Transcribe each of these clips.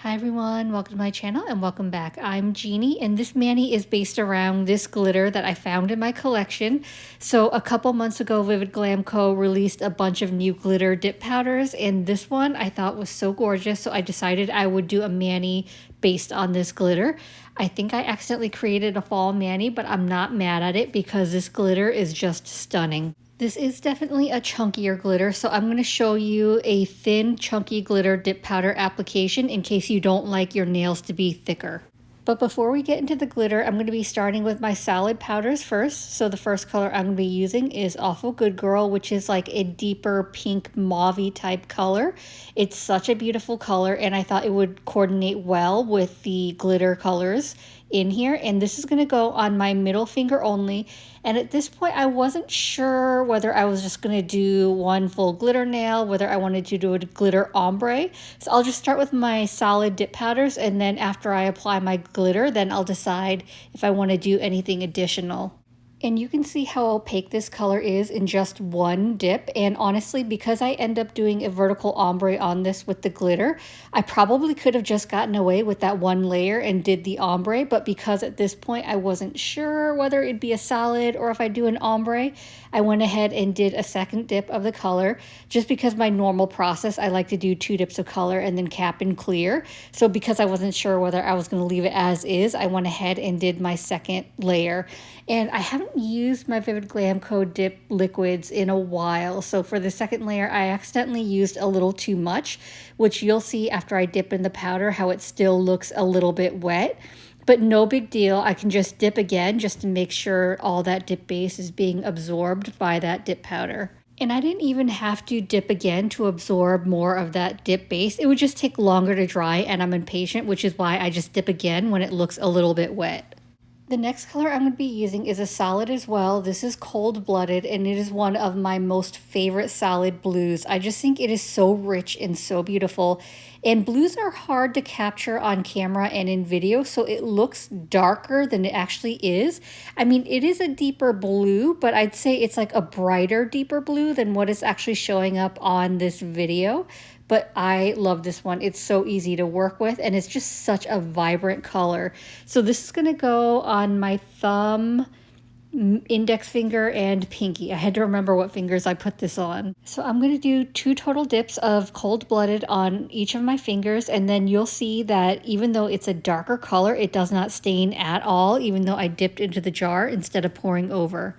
Hi everyone, welcome to my channel and welcome back. I'm Jeannie and this mani is based around this glitter that I found in my collection. So a couple months ago, Vivid Glam Co released a bunch of new glitter dip powders and this one I thought was so gorgeous, so I decided I would do a mani based on this glitter. I think I accidentally created a fall mani, but I'm not mad at it because this glitter is just stunning. This is definitely a chunkier glitter, so I'm going to show you a thin, chunky glitter dip powder application in case you don't like your nails to be thicker. But before we get into the glitter, I'm going to be starting with my solid powders first. So the first color I'm going to be using is Awful Good Girl, which is like a deeper pink mauve type color. It's such a beautiful color and I thought it would coordinate well with the glitter colors in here. And this is going to go on my middle finger only. And at this point, I wasn't sure whether I was just going to do one full glitter nail, whether I wanted to do a glitter ombre. So I'll just start with my solid dip powders, and then after I apply my glitter, then I'll decide if I want to do anything additional. And you can see how opaque this color is in just one dip. And honestly, because I end up doing a vertical ombre on this with the glitter, I probably could have just gotten away with that one layer and did the ombre. But because at this point I wasn't sure whether it'd be a solid or if I do an ombre, I went ahead and did a second dip of the color. Just because my normal process, I like to do 2 dips of color and then cap and clear. So because I wasn't sure whether I was going to leave it as is, I went ahead and did my second layer. And I haven't used my Vivid Glam Co dip liquids in a while. So for the second layer, I accidentally used a little too much, which you'll see after I dip in the powder how it still looks a little bit wet. But no big deal. I can just dip again just to make sure all that dip base is being absorbed by that dip powder. And I didn't even have to dip again to absorb more of that dip base. It would just take longer to dry and I'm impatient, which is why I just dip again when it looks a little bit wet. The next color I'm going to be using is a solid as well. This is Cold Blooded and it is one of my most favorite solid blues. I just think it is so rich and so beautiful. And blues are hard to capture on camera and in video, so it looks darker than it actually is. I mean, it is a deeper blue, but I'd say it's like a brighter, deeper blue than what is actually showing up on this video. But I love this one. It's so easy to work with and it's just such a vibrant color. So this is going to go on my thumb, index finger, and pinky. I had to remember what fingers I put this on. So I'm going to do 2 total dips of Cold Blooded on each of my fingers, and then you'll see that even though it's a darker color, it does not stain at all, even though I dipped into the jar instead of pouring over.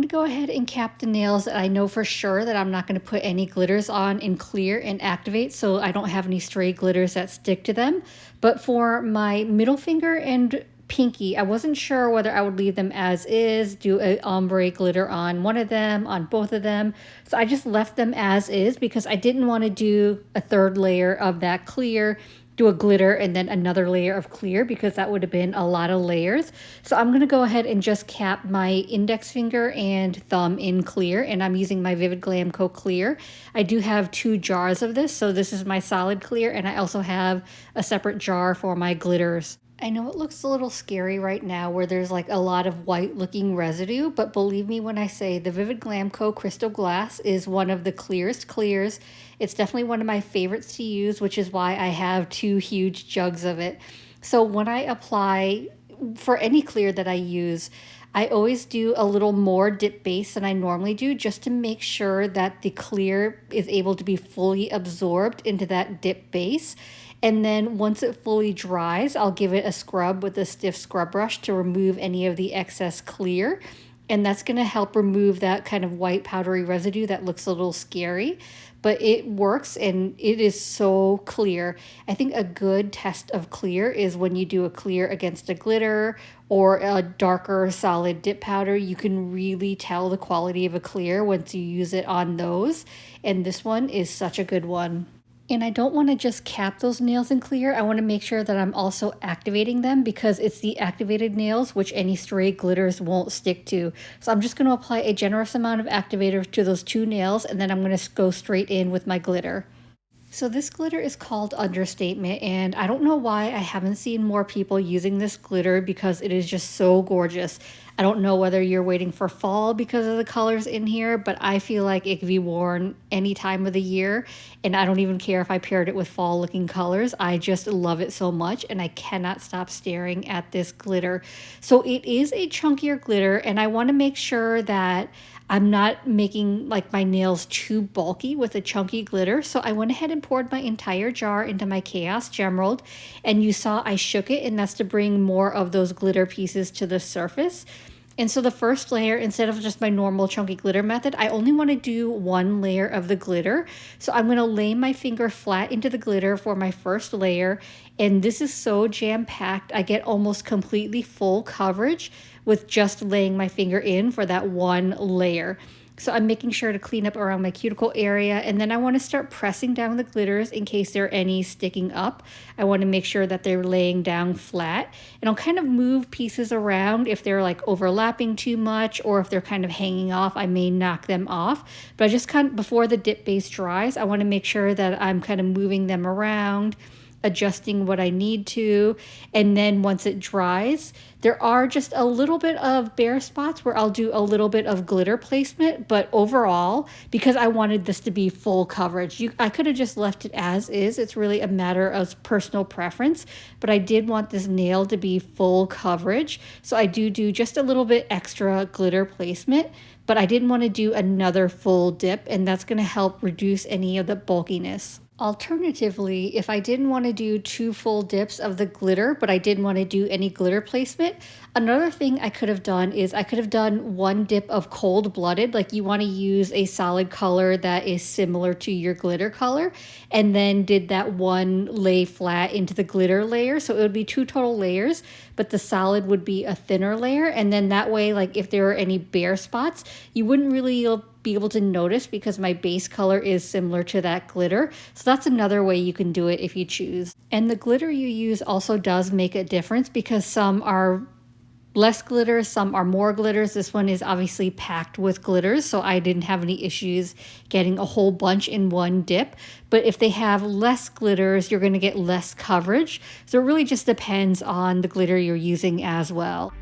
to go ahead and cap the nails that I know for sure that I'm not going to put any glitters on in clear and activate, so I don't have any stray glitters that stick to them. But for my middle finger and pinky, I wasn't sure whether I would leave them as is, do a ombre glitter on one of them, on both of them. So I just left them as is because I didn't want to do a third layer of that clear, do a glitter and then another layer of clear, because that would have been a lot of layers. So I'm going to go ahead and just cap my index finger and thumb in clear, and I'm using my Vivid Glam Co clear. I do have 2 jars of this, so this is my solid clear, and I also have a separate jar for my glitters. I know it looks a little scary right now where there's like a lot of white looking residue, but believe me when I say the Vivid Glam Co Crystal Glass is one of the clearest clears. It's definitely one of my favorites to use, which is why I have 2 huge jugs of it. So when I apply for any clear that I use, I always do a little more dip base than I normally do, just to make sure that the clear is able to be fully absorbed into that dip base. And then once it fully dries, I'll give it a scrub with a stiff scrub brush to remove any of the excess clear. And that's going to help remove that kind of white powdery residue that looks a little scary. But it works and it is so clear. I think a good test of clear is when you do a clear against a glitter or a darker solid dip powder. You can really tell the quality of a clear once you use it on those. And this one is such a good one. And I don't want to just cap those nails in clear. I want to make sure that I'm also activating them, because it's the activated nails which any stray glitters won't stick to. So I'm just going to apply a generous amount of activator to those 2 nails, and then I'm going to go straight in with my glitter. So this glitter is called Understatement, and I don't know why I haven't seen more people using this glitter, because it is just so gorgeous. I don't know whether you're waiting for fall because of the colors in here, but I feel like it could be worn any time of the year, and I don't even care if I paired it with fall looking colors. I just love it so much, and I cannot stop staring at this glitter. So it is a chunkier glitter, and I want to make sure that I'm not making like my nails too bulky with a chunky glitter. So I went ahead and poured my entire jar into my Chaos Gemerald, and you saw I shook it, and that's to bring more of those glitter pieces to the surface. And so the first layer, instead of just my normal chunky glitter method, I only want to do 1 layer of the glitter. So I'm going to lay my finger flat into the glitter for my first layer. And this is so jam-packed. I get almost completely full coverage with just laying my finger in for that 1 layer. So I'm making sure to clean up around my cuticle area, and then I want to start pressing down the glitters in case there are any sticking up. I want to make sure that they're laying down flat, and I'll kind of move pieces around if they're like overlapping too much, or if they're kind of hanging off, I may knock them off. But I just kind of, before the dip base dries, I want to make sure that I'm kind of moving them around, adjusting what I need to. And then once it dries, there are just a little bit of bare spots where I'll do a little bit of glitter placement, but overall, because I wanted this to be full coverage, I could have just left it as is. It's really a matter of personal preference, but I did want this nail to be full coverage, so I do just a little bit extra glitter placement, but I didn't want to do another full dip, and that's going to help reduce any of the bulkiness. Alternatively, if I didn't want to do 2 full dips of the glitter, but I didn't want to do any glitter placement, another thing I could have done is I could have done 1 dip of cold-blooded, like you want to use a solid color that is similar to your glitter color, and then did that 1 lay flat into the glitter layer. So it would be 2 total layers, but the solid would be a thinner layer, and then that way, like if there were any bare spots, you wouldn't really be able to notice because my base color is similar to that glitter. So that's another way you can do it if you choose. And the glitter you use also does make a difference, because some are less glitters, some are more glitters. This one is obviously packed with glitters, so I didn't have any issues getting a whole bunch in 1 dip. But if they have less glitters, you're going to get less coverage. So it really just depends on the glitter you're using as well.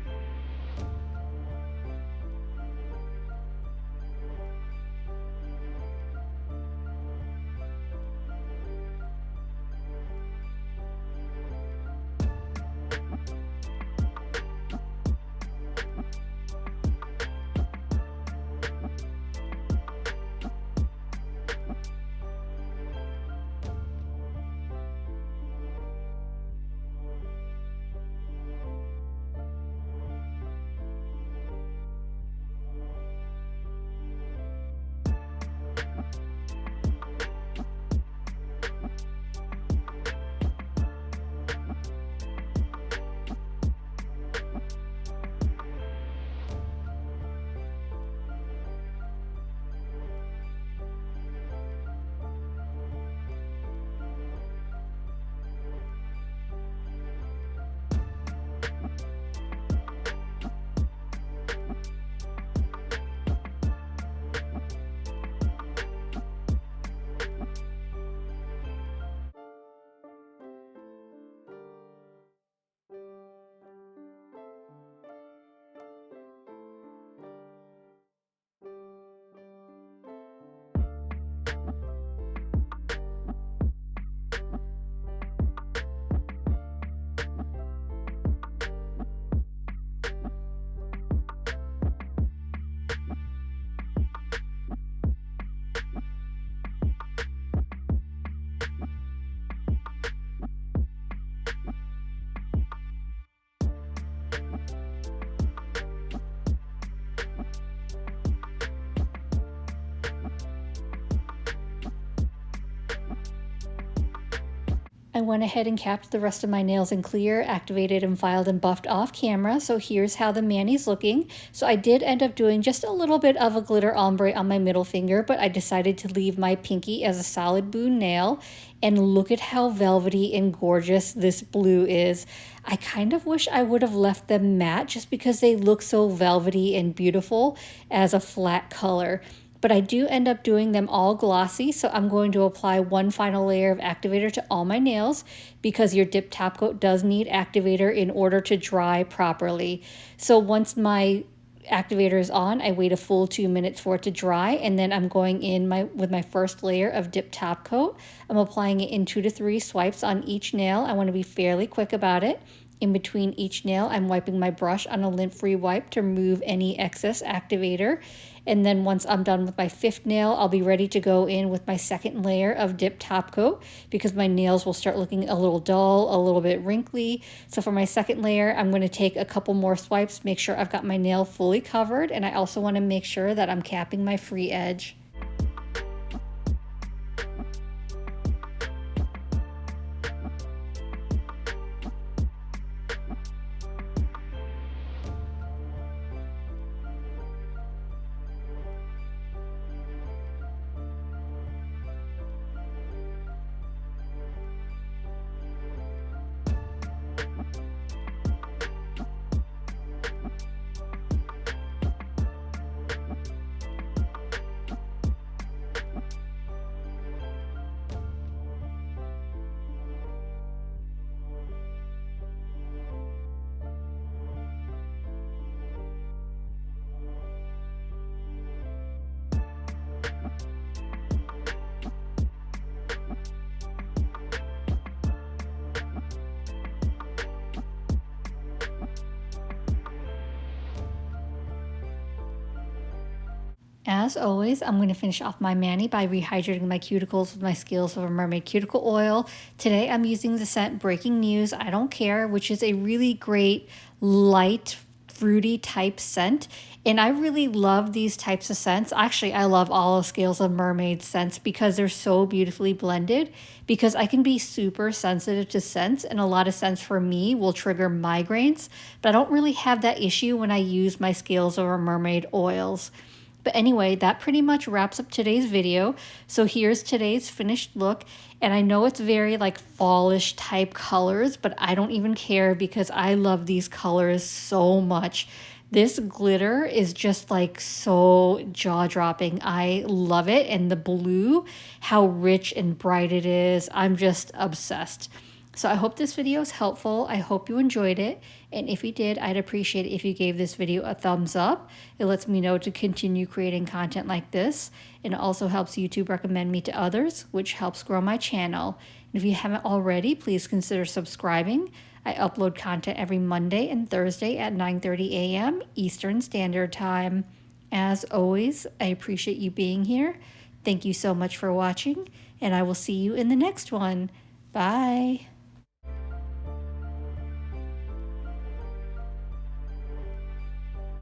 I went ahead and capped the rest of my nails in clear, activated and filed and buffed off camera. So here's how the mani's looking. So I did end up doing just a little bit of a glitter ombre on my middle finger, but I decided to leave my pinky as a solid blue nail. And look at how velvety and gorgeous this blue is. I kind of wish I would have left them matte just because they look so velvety and beautiful as a flat color. But I do end up doing them all glossy, so I'm going to apply one final layer of activator to all my nails because your dip top coat does need activator in order to dry properly. So once my activator is on, I wait a full 2 minutes for it to dry, and then I'm going in with my first layer of dip top coat. I'm applying it in 2 to 3 swipes on each nail. I want to be fairly quick about it. In between each nail, I'm wiping my brush on a lint-free wipe to remove any excess activator. And then once I'm done with my 5th nail, I'll be ready to go in with my 2nd layer of dip top coat because my nails will start looking a little dull, a little bit wrinkly. So for my 2nd layer, I'm going to take a couple more swipes, make sure I've got my nail fully covered, and I also want to make sure that I'm capping my free edge. As always, I'm going to finish off my mani by rehydrating my cuticles with my Scales of a Mermaid cuticle oil. Today I'm using the scent Breaking News, I Don't Care, which is a really great, light, fruity type scent. And I really love these types of scents. Actually, I love all of Scales of Mermaid scents because they're so beautifully blended. Because I can be super sensitive to scents, and a lot of scents for me will trigger migraines. But I don't really have that issue when I use my Scales of a Mermaid oils. But anyway, that pretty much wraps up today's video. So here's today's finished look. And I know it's very like fallish type colors, but I don't even care because I love these colors so much. This glitter is just like so jaw-dropping. I love it. And the blue, how rich and bright it is. I'm just obsessed. So I hope this video is helpful. I hope you enjoyed it. And if you did, I'd appreciate it if you gave this video a thumbs up. It lets me know to continue creating content like this. And it also helps YouTube recommend me to others, which helps grow my channel. And if you haven't already, please consider subscribing. I upload content every Monday and Thursday at 9:30 a.m. Eastern Standard Time. As always, I appreciate you being here. Thank you so much for watching, and I will see you in the next one. Bye.